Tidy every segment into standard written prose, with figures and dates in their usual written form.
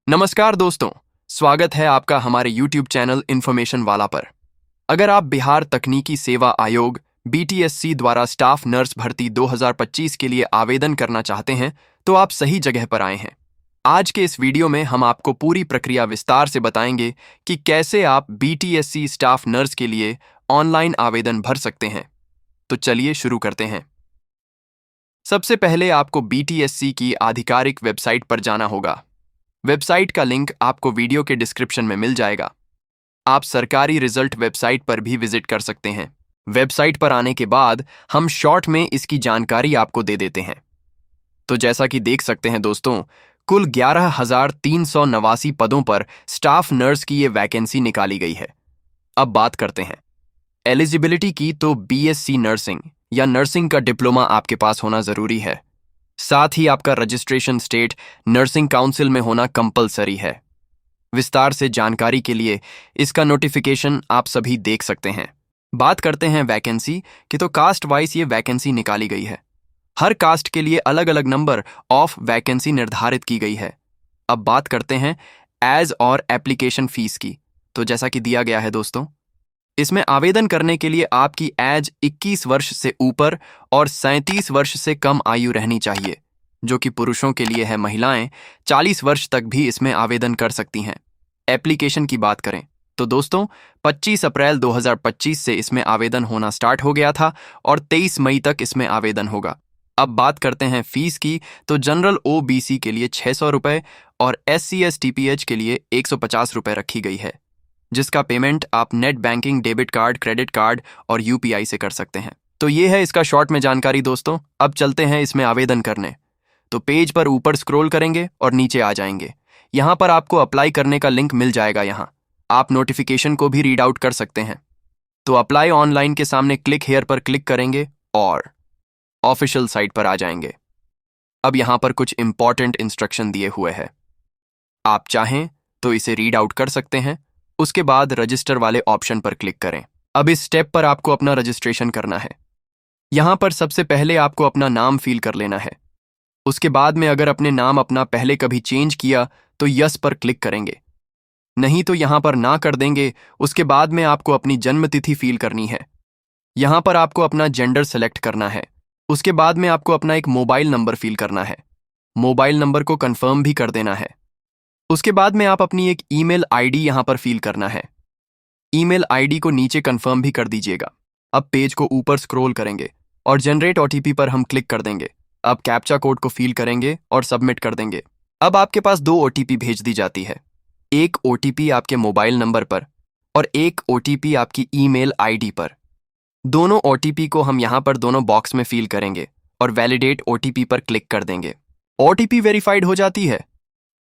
नमस्कार दोस्तों, स्वागत है आपका हमारे YouTube चैनल इन्फॉर्मेशन वाला पर। अगर आप बिहार तकनीकी सेवा आयोग BTSC द्वारा स्टाफ नर्स भर्ती 2025 के लिए आवेदन करना चाहते हैं तो आप सही जगह पर आए हैं। आज के इस वीडियो में हम आपको पूरी प्रक्रिया विस्तार से बताएंगे कि कैसे आप BTSC स्टाफ नर्स के लिए ऑनलाइन आवेदन भर सकते हैं। तो चलिए शुरू करते हैं। सबसे पहले आपको BTSC की आधिकारिक वेबसाइट पर जाना होगा। वेबसाइट का लिंक आपको वीडियो के डिस्क्रिप्शन में मिल जाएगा। आप सरकारी रिजल्ट वेबसाइट पर भी विजिट कर सकते हैं। वेबसाइट पर आने के बाद हम शॉर्ट में इसकी जानकारी आपको दे देते हैं। तो जैसा कि देख सकते हैं दोस्तों, कुल 11,389 पदों पर स्टाफ नर्स की ये वैकेंसी निकाली गई है। अब बात करते हैं एलिजिबिलिटी की। तो BSc नर्सिंग या नर्सिंग का डिप्लोमा आपके पास होना जरूरी है। साथ ही आपका रजिस्ट्रेशन स्टेट नर्सिंग काउंसिल में होना कंपलसरी है। विस्तार से जानकारी के लिए इसका नोटिफिकेशन आप सभी देख सकते हैं। बात करते हैं वैकेंसी की। तो कास्ट वाइज ये वैकेंसी निकाली गई है। हर कास्ट के लिए अलग अलग नंबर ऑफ वैकेंसी निर्धारित की गई है। अब बात करते हैं एज और एप्लीकेशन फीस की। तो जैसा कि दिया गया है दोस्तों, इसमें आवेदन करने के लिए आपकी एज 21 वर्ष से ऊपर और 37 वर्ष से कम आयु रहनी चाहिए, जो कि पुरुषों के लिए है। महिलाएं 40 वर्ष तक भी इसमें आवेदन कर सकती हैं। एप्लीकेशन की बात करें तो दोस्तों 25 अप्रैल 2025 से इसमें आवेदन होना स्टार्ट हो गया था और 23 मई तक इसमें आवेदन होगा। अब बात करते हैं फीस की। तो जनरल OBC के लिए 600 रुपये और SC ST PH के लिए 150 रुपये रखी गई है, जिसका पेमेंट आप net banking, debit card, credit card और UPI से कर सकते हैं। तो ये है इसका शॉर्ट में जानकारी दोस्तों। अब चलते हैं इसमें आवेदन करने। तो पेज पर ऊपर स्क्रॉल करेंगे और नीचे आ जाएंगे। यहाँ पर आपको अप्लाई करने का लिंक मिल जाएगा। यहाँ आप नोटिफिकेशन को भी रीड आउट कर सकते हैं। तो अप्लाई ऑनलाइन के सामने क्लिक हेयर पर क्लिक करेंगे और ऑफिशियल साइट पर आ जाएंगे। अब यहाँ पर कुछ इंपॉर्टेंट इंस्ट्रक्शन दिए हुए हैं। आप चाहें तो इसे रीड आउट कर सकते हैं। उसके बाद रजिस्टर वाले ऑप्शन पर क्लिक करें। अब इस स्टेप पर आपको अपना रजिस्ट्रेशन करना है। यहाँ पर सबसे पहले आपको अपना नाम फिल कर लेना है। उसके बाद में अगर अपने नाम अपना पहले कभी चेंज किया तो यस पर क्लिक करेंगे, नहीं तो यहाँ पर ना कर देंगे। उसके बाद में आपको अपनी जन्म तिथि फिल करनी है। यहाँ पर आपको अपना जेंडर सेलेक्ट करना है। उसके बाद में आपको अपना एक मोबाइल नंबर फिल करना है। मोबाइल नंबर को कंफर्म भी कर देना है। उसके बाद में आप अपनी एक ईमेल आईडी यहाँ पर फिल करना है। ईमेल आईडी को नीचे कंफर्म भी कर दीजिएगा। अब पेज को ऊपर स्क्रॉल करेंगे और जनरेट OTP पर हम क्लिक कर देंगे। अब कैप्चा कोड को फिल करेंगे और सबमिट कर देंगे। अब आपके पास 2 OTP भेज दी जाती है। एक OTP आपके मोबाइल नंबर पर और एक OTP आपकी ईमेल आईडी पर। दोनों OTP को हम यहाँ पर दोनों बॉक्स में फिल करेंगे और वैलिडेट OTP पर क्लिक कर देंगे। OTP वेरीफाइड हो जाती है।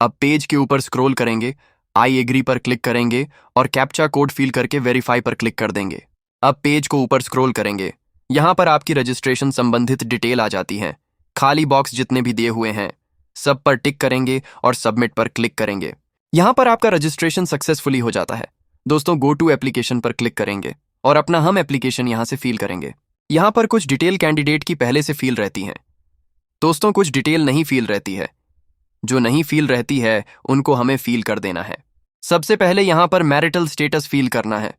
अब पेज के ऊपर स्क्रॉल करेंगे, आई एग्री पर क्लिक करेंगे और कैप्चा कोड फिल करके वेरीफाई पर क्लिक कर देंगे। अब पेज को ऊपर स्क्रॉल करेंगे। यहाँ पर आपकी रजिस्ट्रेशन संबंधित डिटेल आ जाती है। खाली बॉक्स जितने भी दिए हुए हैं सब पर टिक करेंगे और सबमिट पर क्लिक करेंगे। यहाँ पर आपका रजिस्ट्रेशन सक्सेसफुली हो जाता है। दोस्तों गो टू एप्लीकेशन पर क्लिक करेंगे और अपना हम एप्लीकेशन यहाँ से फिल करेंगे। यहाँ पर कुछ डिटेल कैंडिडेट की पहले से फिल रहती हैं। दोस्तों कुछ डिटेल नहीं फिल रहती है। जो नहीं फील रहती है उनको हमें फील कर देना है। सबसे पहले यहाँ पर मैरिटल स्टेटस फील करना है।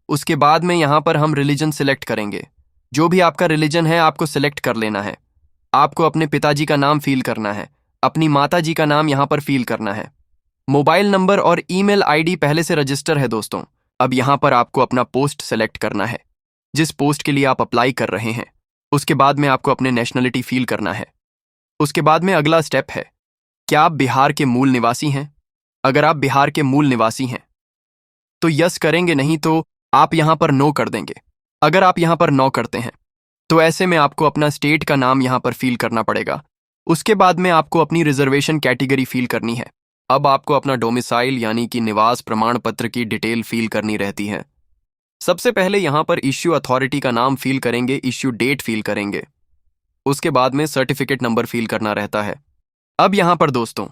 उसके बाद में यहाँ पर हम रिलीजन सिलेक्ट करेंगे। जो भी आपका रिलीजन है आपको सिलेक्ट कर लेना है। आपको अपने पिताजी का नाम फील करना है। अपनी माताजी का नाम यहाँ पर फील करना है। मोबाइल नंबर और ईमेल आईडी पहले से रजिस्टर है दोस्तों। अब यहाँ पर आपको अपना पोस्ट सेलेक्ट करना है, जिस पोस्ट के लिए आप अप्लाई कर रहे हैं। उसके बाद में आपको अपने नेशनलिटी फील करना है। उसके बाद में अगला स्टेप है, क्या आप बिहार के मूल निवासी हैं? अगर आप बिहार के मूल निवासी हैं तो यस करेंगे, नहीं तो आप यहां पर नो कर देंगे। अगर आप यहां पर नो करते हैं तो ऐसे में आपको अपना स्टेट का नाम यहां पर फिल करना पड़ेगा। उसके बाद में आपको अपनी रिजर्वेशन कैटेगरी फिल करनी है। अब आपको अपना डोमिसाइल यानी कि निवास प्रमाण पत्र की डिटेल फिल करनी रहती है। सबसे पहले यहां पर इश्यू अथॉरिटी का नाम फिल करेंगे, इश्यू डेट फिल करेंगे। उसके बाद में सर्टिफिकेट नंबर फिल करना रहता है। अब यहाँ पर दोस्तों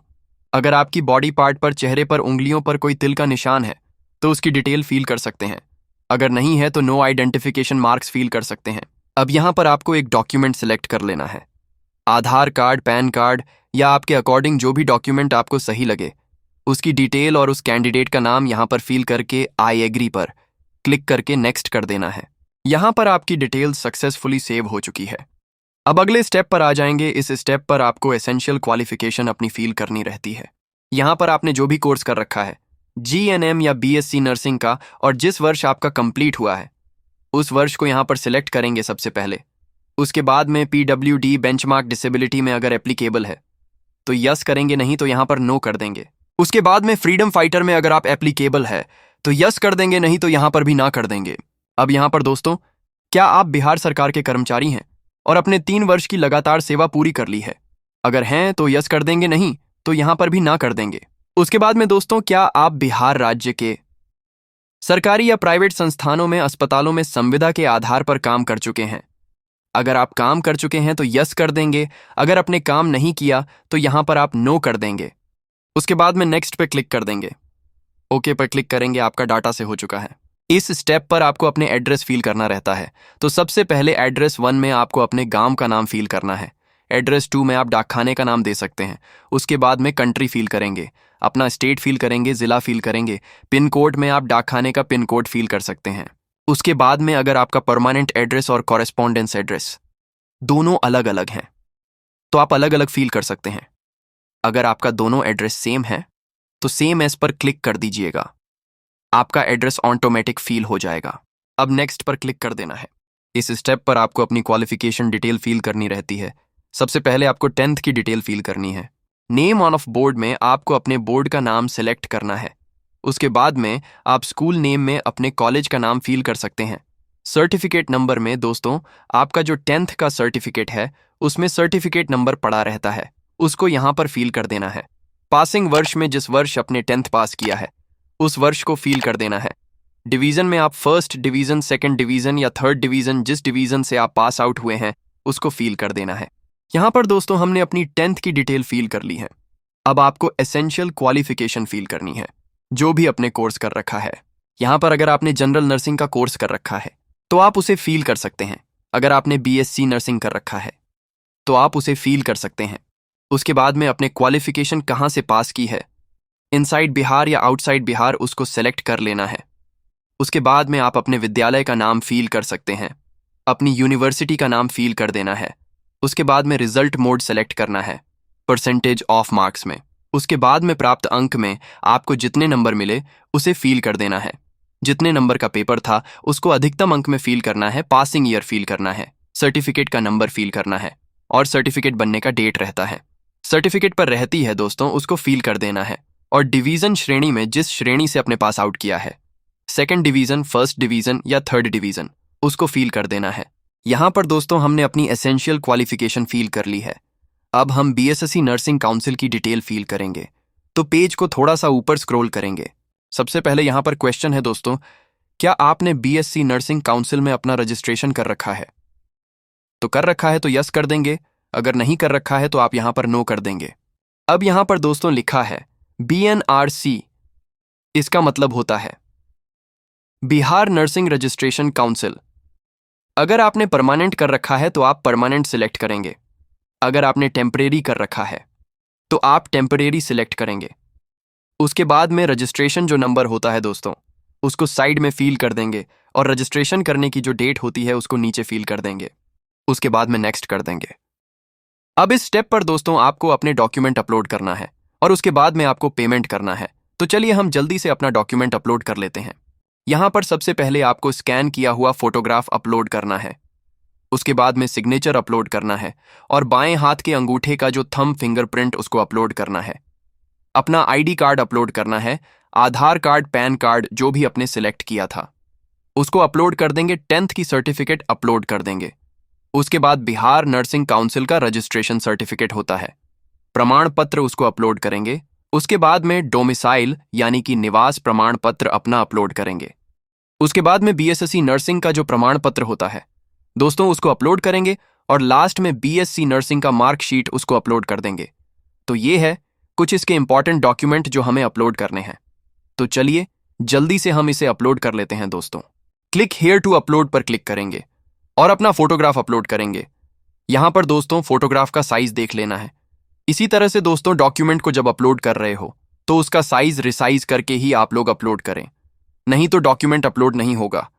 अगर आपकी बॉडी पार्ट पर, चेहरे पर, उंगलियों पर कोई तिल का निशान है तो उसकी डिटेल फिल कर सकते हैं। अगर नहीं है तो नो आइडेंटिफिकेशन मार्क्स फिल कर सकते हैं। अब यहाँ पर आपको एक डॉक्यूमेंट सिलेक्ट कर लेना है। आधार कार्ड, पैन कार्ड या आपके अकॉर्डिंग जो भी डॉक्यूमेंट आपको सही लगे उसकी डिटेल और उस कैंडिडेट का नाम यहाँ पर फिल करके आई एग्री पर क्लिक करके नेक्स्ट कर देना है। यहाँ पर आपकी डिटेल सक्सेसफुली सेव हो चुकी है। अब अगले स्टेप पर आ जाएंगे। इस स्टेप पर आपको एसेंशियल क्वालिफिकेशन अपनी फिल करनी रहती है। यहाँ पर आपने जो भी कोर्स कर रखा है, जीएनएम या बीएससी नर्सिंग का, और जिस वर्ष आपका कंप्लीट हुआ है उस वर्ष को यहाँ पर सिलेक्ट करेंगे सबसे पहले। उसके बाद में पीडब्ल्यूडी बेंचमार्क डिसेबिलिटी में अगर एप्लीकेबल है तो यस करेंगे, नहीं तो यहाँ पर नो कर देंगे। उसके बाद में फ्रीडम फाइटर में अगर आप एप्लीकेबल है तो यस कर देंगे, नहीं तो यहाँ पर भी ना कर देंगे। अब यहाँ पर दोस्तों, क्या आप बिहार सरकार के कर्मचारी हैं और अपने 3 वर्ष की लगातार सेवा पूरी कर ली है? अगर हैं तो यस कर देंगे, नहीं तो यहाँ पर भी ना कर देंगे। उसके बाद में दोस्तों, क्या आप बिहार राज्य के सरकारी या प्राइवेट संस्थानों में, अस्पतालों में संविदा के आधार पर काम कर चुके हैं? अगर आप काम कर चुके हैं तो यस कर देंगे। अगर आपने काम नहीं किया तो यहाँ पर आप नो कर देंगे। उसके बाद में नेक्स्ट पे क्लिक कर देंगे। ओके पर क्लिक करेंगे, आपका डाटा से हो चुका है। इस स्टेप पर आपको अपने एड्रेस फिल करना रहता है। तो सबसे पहले एड्रेस 1 में आपको अपने गांव का नाम फिल करना है। एड्रेस 2 में आप डाकखाने का नाम दे सकते हैं। उसके बाद में कंट्री फिल करेंगे, अपना स्टेट फिल करेंगे, जिला फिल करेंगे। पिन कोड में आप डाकखाने का पिन कोड फिल कर सकते हैं। उसके बाद में अगर आपका परमानेंट एड्रेस और कॉरेस्पॉन्डेंस एड्रेस दोनों अलग अलग हैं तो आप अलग अलग फील कर सकते हैं। अगर आपका दोनों एड्रेस सेम है तो सेम एज पर क्लिक कर दीजिएगा, आपका एड्रेस ऑटोमेटिक फील हो जाएगा। अब नेक्स्ट पर क्लिक कर देना है। इस स्टेप पर आपको अपनी क्वालिफिकेशन डिटेल फिल करनी रहती है। सबसे पहले आपको 10th की डिटेल फिल करनी है। नेम ऑन ऑफ बोर्ड में आपको अपने बोर्ड का नाम सेलेक्ट करना है। उसके बाद में आप स्कूल नेम में अपने कॉलेज का नाम फिल कर सकते हैं। सर्टिफिकेट नंबर में दोस्तों, आपका जो 10th का सर्टिफिकेट है उसमें सर्टिफिकेट नंबर पड़ा रहता है, उसको यहाँ पर फिल कर देना है। पासिंग वर्ष में जिस वर्ष अपने 10th पास किया है उस वर्ष को फिल कर देना है। डिवीजन में आप फर्स्ट डिवीजन, सेकंड डिवीजन या थर्ड डिवीजन, जिस डिवीजन से आप पास आउट हुए हैं उसको फिल कर देना है। यहाँ पर दोस्तों हमने अपनी 10th की डिटेल फिल कर ली है। अब आपको एसेंशियल क्वालिफिकेशन फिल करनी है, जो भी अपने कोर्स कर रखा है। यहाँ पर अगर आपने जनरल नर्सिंग का कोर्स कर रखा है तो आप उसे फील कर सकते हैं। अगर आपने बीएससी नर्सिंग कर रखा है तो आप उसे फील कर सकते हैं। उसके बाद में अपने क्वालिफिकेशन कहाँ से पास की है, इनसाइड बिहार या आउटसाइड बिहार, उसको सेलेक्ट कर लेना है। उसके बाद में आप अपने विद्यालय का नाम फील कर सकते हैं, अपनी यूनिवर्सिटी का नाम फील कर देना है। उसके बाद में रिजल्ट मोड सेलेक्ट करना है, परसेंटेज ऑफ मार्क्स में। उसके बाद में प्राप्त अंक में आपको जितने नंबर मिले उसे फील कर देना है। जितने नंबर का पेपर था उसको अधिकतम अंक में फील करना है। पासिंग ईयर फील करना है, सर्टिफिकेट का नंबर फील करना है और सर्टिफिकेट बनने का डेट रहता है, सर्टिफिकेट पर रहती है दोस्तों, उसको फील कर देना है। और डिवीजन श्रेणी में जिस श्रेणी से अपने पास आउट किया है, सेकंड डिवीजन, फर्स्ट डिवीजन या थर्ड डिवीजन, उसको फील कर देना है। यहाँ पर दोस्तों हमने अपनी एसेंशियल क्वालिफिकेशन फील कर ली है। अब हम बीएसएससी नर्सिंग काउंसिल की डिटेल फील करेंगे। तो पेज को थोड़ा सा ऊपर स्क्रॉल करेंगे। सबसे पहले यहाँ पर क्वेश्चन है दोस्तों, क्या आपने बीएससी नर्सिंग काउंसिल में अपना रजिस्ट्रेशन कर रखा है? तो कर रखा है तो यस कर देंगे, अगर नहीं कर रखा है तो आप यहाँ पर नो कर देंगे। अब यहाँ पर दोस्तों लिखा है बीएनआरसी, इसका मतलब होता है बिहार नर्सिंग रजिस्ट्रेशन काउंसिल। अगर आपने परमानेंट कर रखा है तो आप परमानेंट सिलेक्ट करेंगे। अगर आपने टेम्परेरी कर रखा है तो आप टेम्परेरी सिलेक्ट करेंगे। उसके बाद में रजिस्ट्रेशन जो नंबर होता है दोस्तों उसको साइड में फील कर देंगे और रजिस्ट्रेशन करने की जो डेट होती है उसको नीचे फील कर देंगे। उसके बाद में नेक्स्ट कर देंगे। अब इस स्टेप पर दोस्तों आपको अपने डॉक्यूमेंट अपलोड करना है और उसके बाद में आपको पेमेंट करना है। तो चलिए हम जल्दी से अपना डॉक्यूमेंट अपलोड कर लेते हैं। यहाँ पर सबसे पहले आपको स्कैन किया हुआ फोटोग्राफ अपलोड करना है। उसके बाद में सिग्नेचर अपलोड करना है और बाएं हाथ के अंगूठे का जो थंब फिंगरप्रिंट उसको अपलोड करना है। अपना आईडी कार्ड अपलोड करना है, आधार कार्ड, पैन कार्ड, जो भी आपने सिलेक्ट किया था उसको अपलोड कर देंगे। 10th की सर्टिफिकेट अपलोड कर देंगे। उसके बाद बिहार नर्सिंग काउंसिल का रजिस्ट्रेशन सर्टिफिकेट होता है, प्रमाण पत्र, उसको अपलोड करेंगे। उसके बाद में डोमिसाइल यानी कि निवास प्रमाण पत्र अपना अपलोड करेंगे। उसके बाद में बीएसएससी नर्सिंग का जो प्रमाण पत्र होता है दोस्तों उसको अपलोड करेंगे और लास्ट में बीएससी नर्सिंग का मार्कशीट उसको अपलोड कर देंगे। तो ये है कुछ इसके इंपॉर्टेंट डॉक्यूमेंट जो हमें अपलोड करने हैं। तो चलिए जल्दी से हम इसे अपलोड कर लेते हैं दोस्तों। क्लिक हियर टू अपलोड पर क्लिक करेंगे और अपना फोटोग्राफ अपलोड करेंगे। यहाँ पर दोस्तों फोटोग्राफ का साइज देख लेना है। इसी तरह से दोस्तों डॉक्यूमेंट को जब अपलोड कर रहे हो तो उसका साइज रिसाइज करके ही आप लोग अपलोड करें, नहीं तो डॉक्यूमेंट अपलोड नहीं होगा।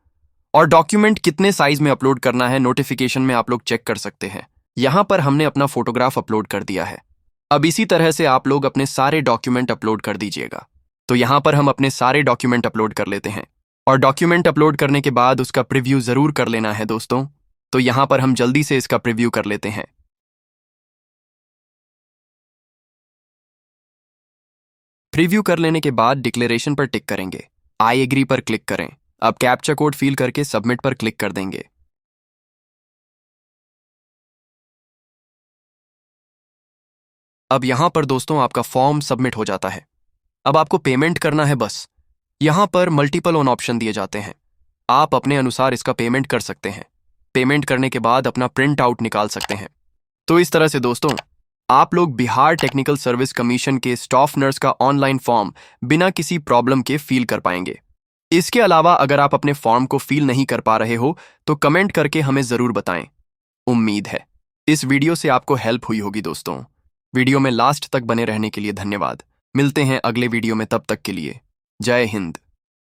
और डॉक्यूमेंट कितने साइज में अपलोड करना है नोटिफिकेशन में आप लोग चेक कर सकते हैं। यहां पर हमने अपना फोटोग्राफ अपलोड कर दिया है। अब इसी तरह से आप लोग अपने सारे डॉक्यूमेंट अपलोड कर दीजिएगा। तो यहां पर हम अपने सारे डॉक्यूमेंट अपलोड कर लेते हैं, और डॉक्यूमेंट अपलोड करने के बाद उसका प्रीव्यू जरूर कर लेना है दोस्तों। तो यहां पर हम जल्दी से इसका प्रीव्यू कर लेते हैं। प्रीव्यू कर लेने के बाद डिक्लेरेशन पर टिक करेंगे, आई एग्री पर क्लिक करें। अब कैप्चा कोड फिल करके सबमिट पर क्लिक कर देंगे। अब यहां पर दोस्तों आपका फॉर्म सबमिट हो जाता है। अब आपको पेमेंट करना है बस। यहां पर मल्टीपल ऑन ऑप्शन दिए जाते हैं, आप अपने अनुसार इसका पेमेंट कर सकते हैं। पेमेंट करने के बाद अपना प्रिंट आउट निकाल सकते हैं। तो इस तरह से दोस्तों आप लोग बिहार टेक्निकल सर्विस कमीशन के स्टाफ नर्स का ऑनलाइन फॉर्म बिना किसी प्रॉब्लम के फिल कर पाएंगे। इसके अलावा अगर आप अपने फॉर्म को फिल नहीं कर पा रहे हो तो कमेंट करके हमें जरूर बताएं। उम्मीद है इस वीडियो से आपको हेल्प हुई होगी दोस्तों। वीडियो में लास्ट तक बने रहने के लिए धन्यवाद। मिलते हैं अगले वीडियो में, तब तक के लिए जय हिंद।